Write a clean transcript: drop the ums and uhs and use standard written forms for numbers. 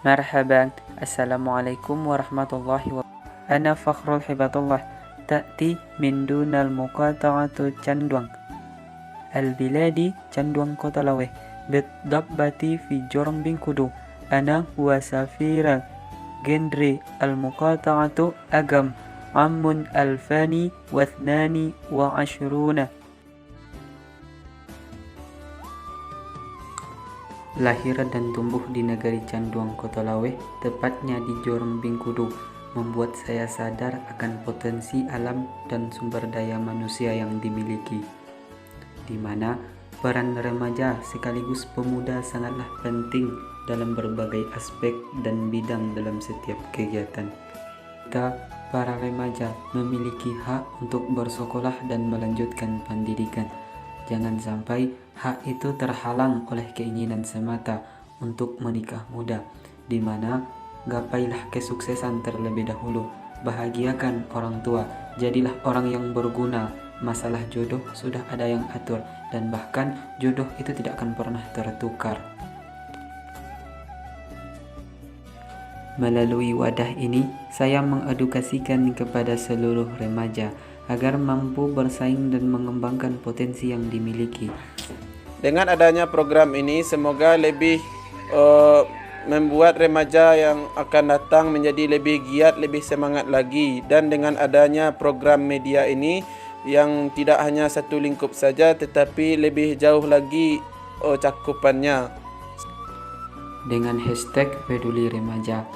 مرحبا. السلام عليكم ورحمة الله وبركاته. أنا فخر الحبة الله تأتي من دون المقاطعة Canduang البلادي Canduang Kota Laweh بالضبة في جرم بن كدو. أنا وسفير جندري المقاطعة أجم عام 2022. Lahir dan tumbuh di negeri Canduang Kota Laweh, tepatnya di Jorong Bingkudu, membuat saya sadar akan potensi alam dan sumber daya manusia yang dimiliki, di mana peran remaja sekaligus pemuda sangatlah penting dalam berbagai aspek dan bidang dalam setiap kegiatan. Kita, para remaja, memiliki hak untuk bersekolah dan melanjutkan pendidikan. Jangan sampai hak itu terhalang oleh keinginan semata untuk menikah muda, di mana gapailah kesuksesan terlebih dahulu, bahagiakan orang tua, jadilah orang yang berguna. Masalah jodoh sudah ada yang atur, dan bahkan jodoh itu tidak akan pernah tertukar. Melalui wadah ini, saya mengedukasikan kepada seluruh remaja agar mampu bersaing dan mengembangkan potensi yang dimiliki. Dengan adanya program ini, semoga lebih membuat remaja yang akan datang menjadi lebih giat, lebih semangat lagi. Dan dengan adanya program media ini, yang tidak hanya satu lingkup saja, tetapi lebih jauh lagi cakupannya. Dengan hashtag peduli remaja,